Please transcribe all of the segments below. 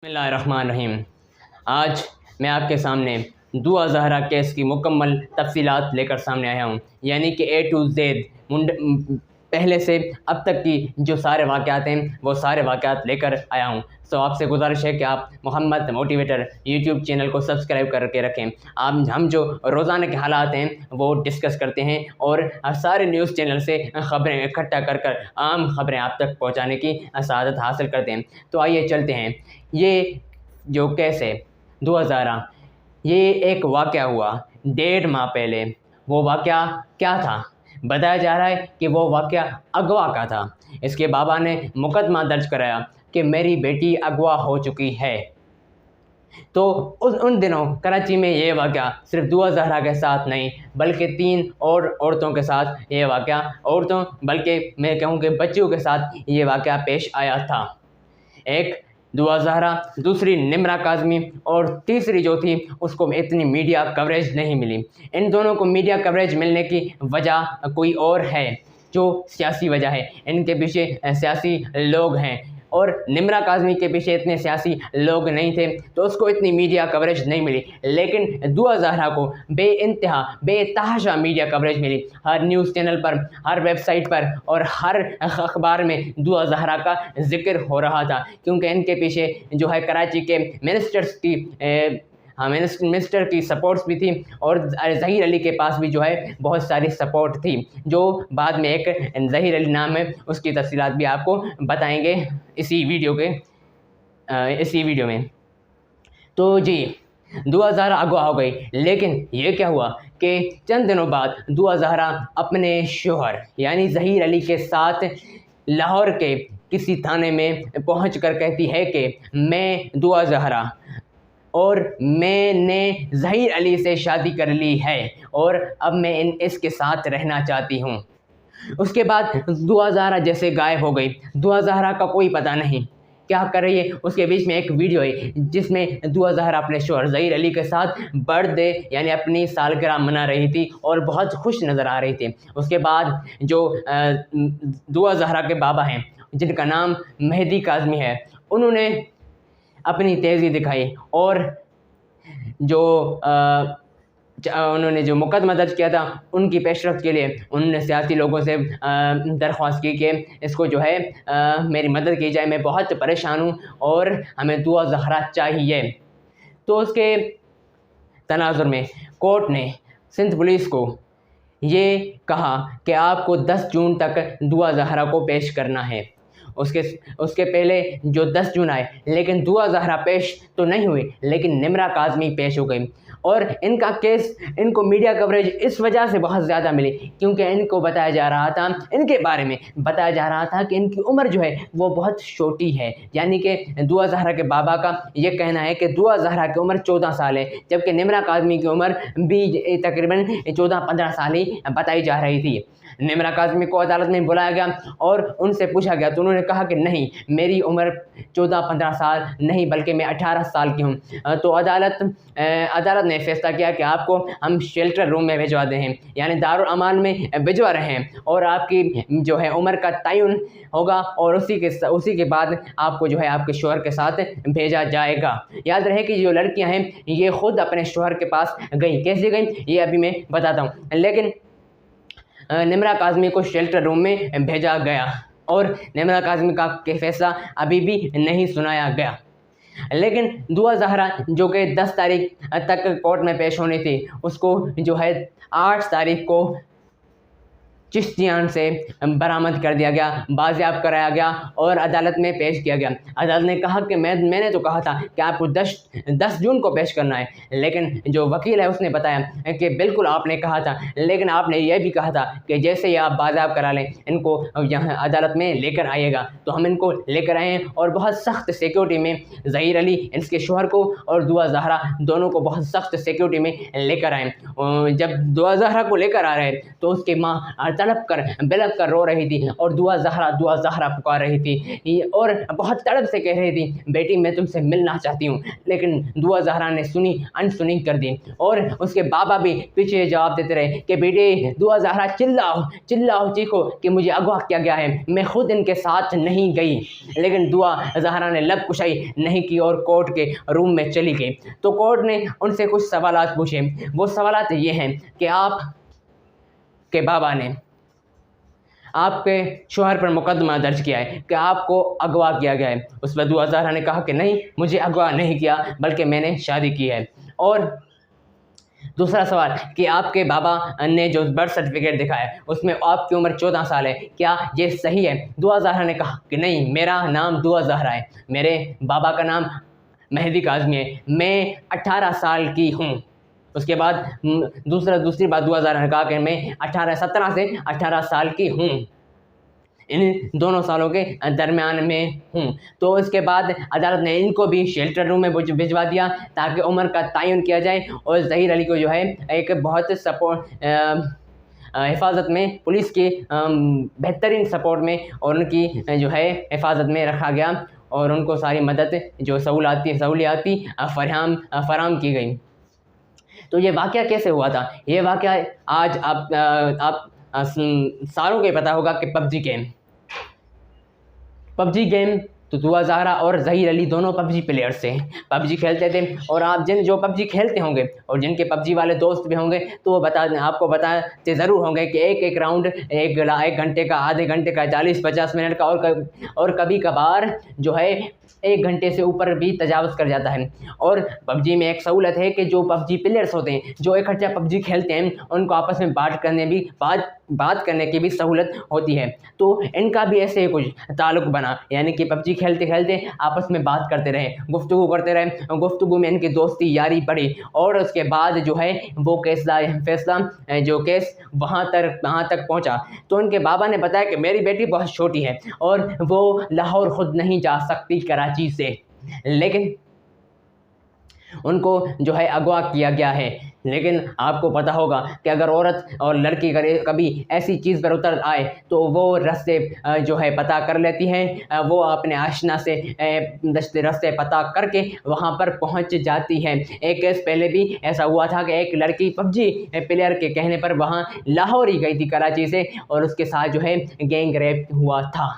بسم اللہ الرحمن الرحیم۔ آج میں آپ کے سامنے دعا زہرا کیس کی مکمل تفصیلات لے کر سامنے آیا ہوں، یعنی کہ A to Z پہلے سے اب تک کی جو سارے واقعات ہیں وہ سارے واقعات لے کر آیا ہوں۔ آپ سے گزارش ہے کہ آپ محمد موٹیویٹر یوٹیوب چینل کو سبسکرائب کر کے رکھیں۔ ہم جو روزانہ کے حالات ہیں وہ ڈسکس کرتے ہیں اور سارے نیوز چینل سے خبریں اکٹھا کر عام خبریں آپ تک پہنچانے کی سعادت حاصل کرتے ہیں۔ تو آئیے چلتے ہیں۔ یہ جو کیس ہے دعا زہرا، یہ ایک واقعہ ہوا 1.5 ماہ پہلے۔ وہ واقعہ کیا تھا؟ بتایا جا رہا ہے کہ وہ واقعہ اغوا کا تھا۔ اس کے بابا نے مقدمہ درج کرایا کہ میری بیٹی اغوا ہو چکی ہے۔ تو ان دنوں کراچی میں یہ واقعہ صرف دعا زہرا کے ساتھ نہیں بلکہ 3 اور عورتوں کے ساتھ یہ واقعہ بلکہ میں کہوں کہ بچیوں کے ساتھ یہ واقعہ پیش آیا تھا۔ ایک دعا زہرا، دوسری نمرہ کاظمی اور تیسری جو تھی اس کو اتنی میڈیا کوریج نہیں ملی۔ ان دونوں کو میڈیا کوریج ملنے کی وجہ کوئی اور ہے، جو سیاسی وجہ ہے۔ ان کے پیچھے سیاسی لوگ ہیں اور نمرہ کاظمی کے پیچھے اتنے سیاسی لوگ نہیں تھے تو اس کو اتنی میڈیا کوریج نہیں ملی، لیکن دعا زہرا کو بے انتہا بے تحاشا میڈیا کوریج ملی۔ ہر نیوز چینل پر، ہر ویب سائٹ پر اور ہر اخبار میں دعا زہرا کا ذکر ہو رہا تھا، کیونکہ ان کے پیچھے جو ہے کراچی کے منسٹر کی سپورٹس بھی تھی اور ظہیر علی کے پاس بھی جو ہے بہت ساری سپورٹ تھی، جو بعد میں ایک ظہیر علی نام ہے، اس کی تفصیلات بھی آپ کو بتائیں گے اسی ویڈیو میں۔ تو جی، دعا زہرا اغوا ہو گئی، لیکن یہ کیا ہوا کہ چند دنوں بعد دعا زہرا اپنے شوہر یعنی ظہیر علی کے ساتھ لاہور کے کسی تھانے میں پہنچ کر کہتی ہے کہ میں دعا زہرا اور میں نے ظہیر علی سے شادی کر لی ہے اور اب میں اس کے ساتھ رہنا چاہتی ہوں۔ اس کے بعد دعا زہرا جیسے غائب ہو گئی۔ دعا زہرا کا کوئی پتہ نہیں کیا کر رہی ہے۔ اس کے بیچ میں ایک ویڈیو ہے جس میں دعا زہرا اپنے شوہر ظہیر علی کے ساتھ برتھ ڈے یعنی اپنی سالگرہ منا رہی تھی اور بہت خوش نظر آ رہی تھی۔ اس کے بعد جو دعا زہرا کے بابا ہیں جن کا نام مہدی کاظمی ہے، انہوں نے اپنی تیزی دکھائی اور انہوں نے جو مقدمہ درج کیا تھا ان کی پیش رفت کے لیے انہوں نے سیاسی لوگوں سے درخواست کی کہ اس کو جو ہے میری مدد کی جائے، میں بہت پریشان ہوں اور ہمیں دعا زہرا چاہیے۔ تو اس کے تناظر میں کورٹ نے سندھ پولیس کو یہ کہا کہ آپ کو 10 جون تک دعا زہرا کو پیش کرنا ہے۔ اس کے پہلے جو 10 جون آئے، لیکن دعا زہرا پیش تو نہیں ہوئی، لیکن نمرہ کاظمی پیش ہو گئی۔ اور ان کا کیس ان کو میڈیا کوریج اس وجہ سے بہت زیادہ ملی کیونکہ ان کو بتایا جا رہا تھا، ان کے بارے میں بتایا جا رہا تھا کہ ان کی عمر جو ہے وہ بہت چھوٹی ہے، یعنی کہ دعا زہرا کے بابا کا یہ کہنا ہے کہ دعا زہرا کی عمر 14 سال ہے، جبکہ نمرہ کاظمی کی عمر بھی تقریباً 14-15 سال ہی بتائی جا رہی تھی۔ نمرہ کاظمی کو عدالت میں بلایا گیا اور ان سے پوچھا گیا تو انہوں نے کہا کہ نہیں، میری عمر 14-15 سال نہیں بلکہ میں 18 سال کی ہوں۔ تو عدالت نے فیصلہ کیا کہ آپ کو ہم شیلٹر روم میں بھجوا دیں ہیں، یعنی دارالامان میں بھجوا رہے ہیں اور آپ کی جو ہے عمر کا تعین ہوگا اور اسی کے بعد آپ کو جو ہے آپ کے شوہر کے ساتھ بھیجا جائے گا۔ یاد رہے کہ جو لڑکیاں ہیں یہ خود اپنے شوہر کے پاس گئیں، کیسے گئیں یہ ابھی میں بتاتا ہوں، لیکن نمرہ کاظمی کو شیلٹر روم میں بھیجا گیا اور نمرہ کاظمی کا فیصلہ ابھی بھی نہیں سنایا گیا۔ لیکن دعا زہرا جو کہ 10 تاریخ تک کورٹ میں پیش ہونی تھی، اس کو جو ہے 8 تاریخ کو چشتیان سے برآمد کر دیا گیا، بازیاب کرایا گیا اور عدالت میں پیش کیا گیا۔ عدالت نے کہا کہ میں نے تو کہا تھا کہ آپ کو 10 جون کو پیش کرنا ہے، لیکن جو وکیل ہے اس نے بتایا کہ بالکل آپ نے کہا تھا، لیکن آپ نے یہ بھی کہا تھا کہ جیسے ہی آپ بازیاب کرا لیں ان کو یہاں عدالت میں لے کر آئیے گا۔ تو ہم ان کو لے کر آئے ہیں اور بہت سخت سیکیورٹی میں ظہیر علی اس کے شوہر کو اور دعا زہرا دونوں کو بہت سخت سیکیورٹی میں لے کر آئے۔ جب دعا زہرا کو لے کر آ رہے تو اس کے ماں तड़प कर बिलख कर रो रही थी और दुआ ज़हरा पुकार रही थी और बहुत तड़प से कह रही थी, बेटी मैं तुमसे मिलना चाहती हूँ। लेकिन दुआ ज़हरा ने अनसुनी कर दी और उसके बाबा भी पीछे जवाब देते रहे कि बेटे दुआ ज़हरा चिल्लाओ चीखो कि मुझे अगवा किया गया है, मैं खुद इनके साथ नहीं गई। लेकिन दुआ ज़हरा ने लब कुशाई नहीं की और कोर्ट के रूम में चली गई। तो कोर्ट ने उनसे कुछ सवालात पूछे। वो सवालात ये हैं कि आप के बाबा ने आपके शोहर पर मुकदमा दर्ज किया है कि आपको अगवा किया गया है। उस पर दुआ ज़हरा ने कहा कि नहीं, मुझे अगवा नहीं किया बल्कि मैंने शादी की है। और दूसरा सवाल कि आपके बाबा ने जो बर्थ सर्टिफिकेट दिखाया उसमें आपकी उम्र 14 साल है, क्या ये सही है? दुआ ज़हरा ने कहा कि नहीं, मेरा नाम दुआ ज़हरा है, मेरे बाबा का नाम मेहदी काज़मी है, मैं 18 साल की हूँ। उसके बाद दूसरी बात दुआ ज़हरा ने कहा कि मैं 17 से 18 साल की हूँ, इन दोनों सालों के दरमियान में हूँ। तो इसके बाद अदालत ने इनको भी शेल्टर रूम में भिजवा दिया ताकि उम्र का तयन किया जाए और ज़हीर अली को जो है एक बहुत हिफाजत में, पुलिस की बेहतरीन सपोर्ट में और उनकी जो है हिफाजत में रखा गया और उनको सारी मदद जो सहूलियाती फराहम की गई। तो ये वाक़या कैसे हुआ था? ये वाक़या आज आप सारों को पता होगा कि पबजी गेम तो दुआ ज़हरा और ज़हीर अली दोनों पबजी प्लेयर्स थे, पबजी खेलते थे। और आप जो पबजी खेलते होंगे और जिनके पबजी वाले दोस्त भी होंगे तो वो आपको बताते ज़रूर होंगे कि एक राउंड एक घंटे का, आधे घंटे का, 40-50 मिनट का और कभी कभार जो है 1 घंटे से ऊपर भी तजावज़ कर जाता है। और पबजी में एक सहूलत है कि जो पबजी प्लेयर्स होते हैं जो इकट्ठा पबजी खेलते हैं उनको आपस में बात करने की भी सहूलत होती है। तो इनका भी ऐसे ही कुछ ताल्लुक़ बना, यानी कि पबजी खेलते खेलते आपस में बात करते रहे, गुफ्तगू करते रहे, गुफ्तगू में इनकी दोस्ती यारी बढ़ी और उसके बाद जो है वो फैसला जो केस वहाँ तक पहुँचा। तो उनके बाबा ने बताया कि मेरी बेटी बहुत छोटी है और वो लाहौर ख़ुद नहीं जा सकती कराची से, लेकिन उनको जो है अगवा किया गया है। लेकिन आपको पता होगा कि अगर औरत और लड़की कभी ऐसी चीज़ पर उतर आए तो वो रास्ते जो है पता कर लेती हैं, वो अपने आशना से रास्ते पता करके वहाँ पर पहुँच जाती हैं। एक केस पहले भी ऐसा हुआ था कि एक लड़की पबजी प्लेयर के कहने पर वहाँ लाहौर ही गई थी कराची से और उसके साथ जो है गैंग रेप हुआ था,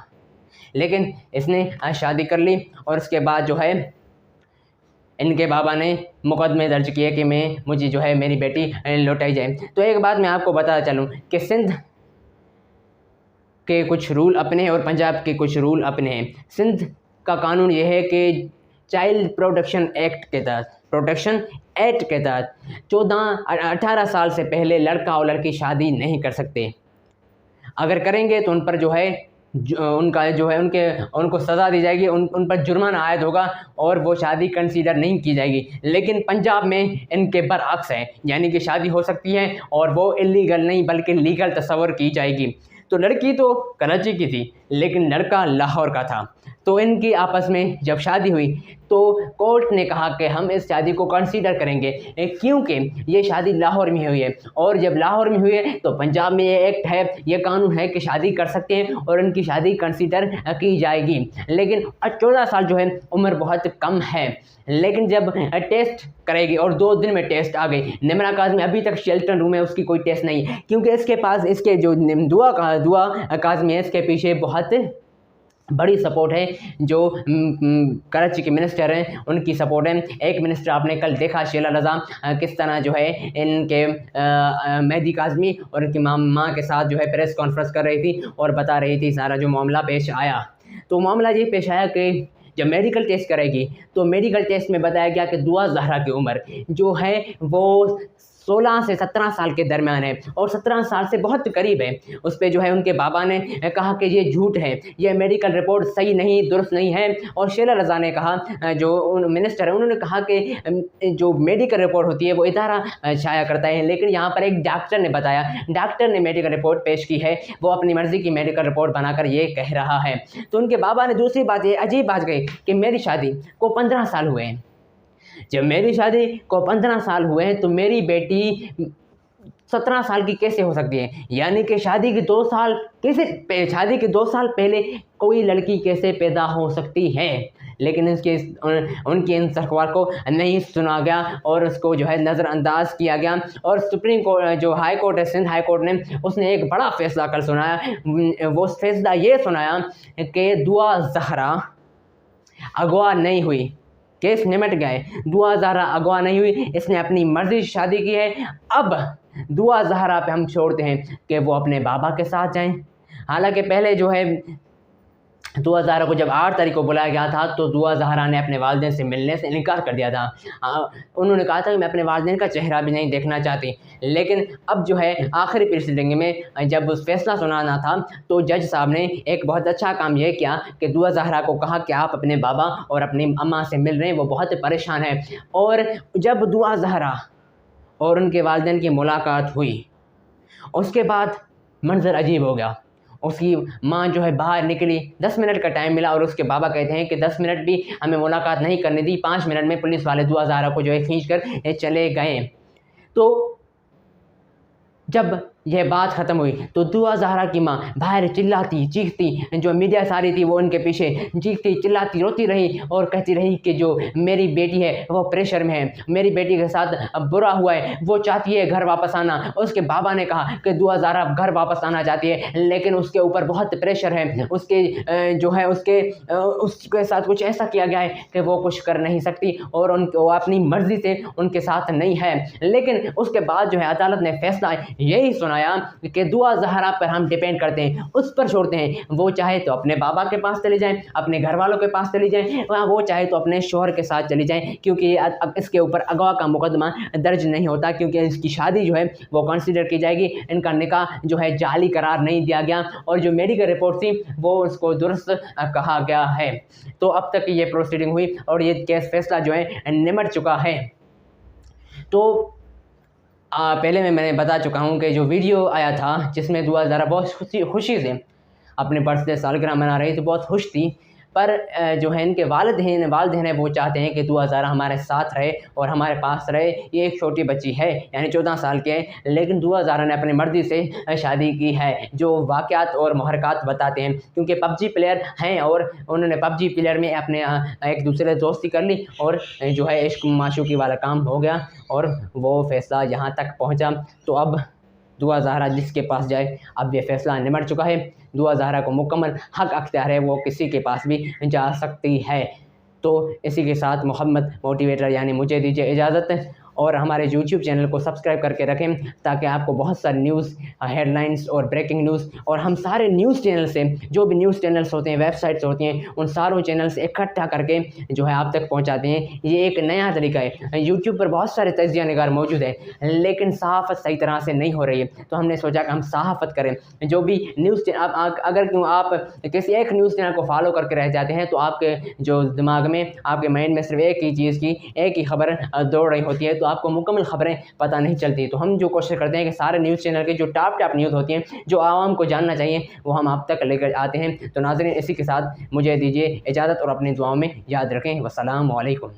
लेकिन इसने शादी कर ली और उसके बाद जो है इनके बाबा ने मुकदमे दर्ज किए कि मुझे जो है मेरी बेटी लौटाई जाए। तो एक बात मैं आपको बताता चलूँ कि सिंध के कुछ रूल अपने हैं और पंजाब के कुछ रूल अपने हैं। सिंध का कानून ये है कि चाइल्ड प्रोटेक्शन एक्ट के तहत 18 साल से पहले लड़का और लड़की शादी नहीं कर सकते। अगर करेंगे तो उन पर जो है उनका जो है उनको सज़ा दी जाएगी, उन पर जुर्माना आयद होगा और वो शादी कंसीडर नहीं की जाएगी। लेकिन पंजाब में इनके बरअक्स है, यानी कि शादी हो सकती है और वो इलीगल नहीं बल्कि लीगल तस्वर की जाएगी। तो लड़की तो कराची की थी लेकिन लड़का लाहौर का था। तो इनकी आपस में जब शादी हुई तो कोर्ट ने कहा कि हम इस शादी को कंसीडर करेंगे क्योंकि ये शादी लाहौर में हुई है और जब लाहौर में हुई है तो पंजाब में ये एक्ट है, ये कानून है कि शादी कर सकते हैं और उनकी शादी कंसीडर की जाएगी। लेकिन 14 साल जो है उम्र बहुत कम है। लेकिन जब टेस्ट करेगी और 2 दिन में टेस्ट आ गई, निमरा काज़मी अभी तक शेल्टर रूम है, उसकी कोई टेस्ट नहीं क्योंकि इसके पास इसके जो दुआ काज़मी है इसके पीछे बहुत बड़ी सपोर्ट है। जो कराची के मिनिस्टर हैं उनकी सपोर्ट है। एक मिनिस्टर आपने कल देखा शीला रज़ा किस तरह जो है इनके मेहदी काज़मी और इनकी माँ के साथ जो है प्रेस कॉन्फ्रेंस कर रही थी और बता रही थी सारा जो मामला पेश आया। तो मामला ये पेश आया कि जब मेडिकल टेस्ट करेगी तो मेडिकल टेस्ट में बताया गया कि दुआ ज़हरा की उम्र जो है वो 16 से 17 साल के दरमियान है और 17 साल से बहुत करीब है। उस पर जो है उनके बाबा ने कहा कि ये झूठ है, ये मेडिकल रिपोर्ट सही नहीं, दुरुस्त नहीं है। और शीला रज़ा ने कहा, जो मिनिस्टर है उन्होंने कहा कि जो मेडिकल रिपोर्ट होती है वो इदारा शाया करता है, लेकिन यहाँ पर एक डॉक्टर ने बताया, डॉक्टर ने मेडिकल रिपोर्ट पेश की है, वो अपनी मर्ज़ी की मेडिकल रिपोर्ट बनाकर ये कह रहा है। तो उनके बाबा ने दूसरी बात ये अजीब बात कही कि मेरी शादी को 15 साल हुए हैं। जब मेरी शादी को 15 साल हुए हैं तो मेरी बेटी 17 साल की कैसे हो सकती है? यानी कि शादी के 2 साल पहले कोई लड़की कैसे पैदा हो सकती है? लेकिन उनकी इन सरकार को नहीं सुना गया और उसको जो है नज़रअंदाज किया गया। और सुप्रीम कोर्ट जो हाई कोर्ट है, सिंध हाई कोर्ट ने, उसने एक बड़ा फैसला कल सुनाया। वो फैसला ये सुनाया कि दुआ ज़हरा अगवा नहीं हुई, केस निमट गए। दुआ ज़हरा अगवा नहीं हुई, इसने अपनी मर्ज़ी से शादी की है। अब दुआ ज़हरा पे हम छोड़ते हैं कि वो अपने बाबा के साथ जाएं। हालांकि पहले जो है दुआ ज़हरा को जब 8 तारीख को बुलाया गया था तो दुआ ज़हरा ने अपने वालिदैन से मिलने से इनकार कर दिया था। उन्होंने कहा था कि मैं अपने वालिदैन का चेहरा भी नहीं देखना चाहती। लेकिन अब जो है आखिरी प्रोसीडिंग में जब उस फैसला सुनाना था तो जज साहब ने एक बहुत अच्छा काम यह किया कि दुआ ज़हरा को कहा कि आप अपने बाबा और अपनी अम्मा से मिल रहे हैं, वो बहुत परेशान है। और जब दुआ ज़हरा और उनके वालिदैन की मुलाकात हुई, उसके बाद मंज़र अजीब हो गया। उसकी माँ जो है बाहर निकली, 10 मिनट का टाइम मिला और उसके बाबा कहते हैं कि 10 मिनट भी हमें मुलाकात नहीं करने दी। 5 मिनट में पुलिस वाले दुआ ज़हरा को जो है खींच कर चले गए। तो जब यह बात ख़त्म हुई तो दुआ ज़हरा की माँ बाहर चिल्लाती चीखती, जो मीडिया सारी थी वो उनके पीछे चीखती चिल्लाती रोती रही और कहती रही कि जो मेरी बेटी है वो प्रेशर में है, मेरी बेटी के साथ बुरा हुआ है, वो चाहती है घर वापस आना। उसके बाबा ने कहा कि दुआ ज़हरा घर वापस आना चाहती है, लेकिन उसके ऊपर बहुत प्रेशर है, उसके जो है उसके साथ कुछ ऐसा किया गया है कि वो कुछ कर नहीं सकती और वो अपनी मर्ज़ी से उनके साथ नहीं है। लेकिन उसके बाद जो है अदालत ने फैसला यही सुनाया कि दुआ ज़हरा पर हम डिपेंड करते हैं, उस पर छोड़ते हैं। वो चाहे तो अपने बाबा के पास चले जाएं, अपने घर वालों के पास चली जाएं, वो चाहे तो अपने शौहर के साथ चली जाएं, क्योंकि अब इसके ऊपर अगवा का मुकदमा दर्ज नहीं होता, क्योंकि इसकी शादी जो है वो कंसीडर की जाएगी। इनका निकाह जो है जाली करार नहीं दिया गया और जो मेडिकल रिपोर्ट थी वो उसको दुरुस्त कहा गया है। तो अब तक ये प्रोसीडिंग हुई और ये केस फैसला जो है निमट चुका है। तो पहले मैंने बता चुका हूँ कि जो वीडियो आया था जिसमें दुआ ज़हरा बहुत खुशी से अपने बर्थडे सालगिरह मना रही थी, बहुत खुश थी, पर जो है इनके वालिदैन है वो चाहते हैं कि दुआ ज़हरा हमारे साथ रहे और हमारे पास रहे। ये एक छोटी बच्ची है, यानी 14 साल की है, लेकिन दुआ ज़हरा ने अपनी मर्ज़ी से शादी की है, जो वाक़यात और महरक़ात बताते हैं। क्योंकि पबजी प्लेयर हैं और उन्होंने पबजी प्लेयर में अपने एक दूसरे से दोस्ती कर ली और जो है इश्क माशूक़ी वाला काम हो गया और वो फ़ैसला यहाँ तक पहुँचा। तो अब दुआ ज़हरा जिसके पास जाए, अब ये फ़ैसला निमट चुका है। दुआ ज़हरा को मुकम्मल हक़ अख्तियार है, वो किसी के पास भी जा सकती है। तो इसी के साथ मोहम्मद मोटिवेटर यानी मुझे दीजिए इजाज़त और हमारे यूट्यूब चैनल को सब्सक्राइब करके रखें ताकि आपको बहुत सारी न्यूज़, हेडलाइंस और ब्रेकिंग न्यूज़ और हम सारे न्यूज़ चैनल से, जो भी न्यूज़ चैनल्स होते हैं, वेबसाइट्स होती हैं, उन सारों चैनल से इकट्ठा करके जो है आप तक पहुंचाते हैं। ये एक नया तरीका है। यूट्यूब पर बहुत सारे तजिया निगार मौजूद है, लेकिन सहाफ़त सही तरह से नहीं हो रही है, तो हमने सोचा कि हम सहाफ़त करें। जो भी न्यूज़ अगर आप किसी एक न्यूज़ चैनल को फॉलो करके रह जाते हैं तो आपके जो दिमाग में, आपके माइंड में सिर्फ एक ही चीज़ की एक ही खबर दौड़ रही होती है, तो आपको मुकम्मल खबरें पता नहीं चलती। तो हम जो कोशिश करते हैं कि सारे न्यूज़ चैनल के जो टॉप न्यूज़ होती हैं, जो आवाम को जानना चाहिए, वो हम आप तक लेकर आते हैं। तो नाज़रीन, इसी के साथ मुझे दीजिए इजाज़त और अपनी दुआओं में याद रखें। वस्सलामु अलैकुम।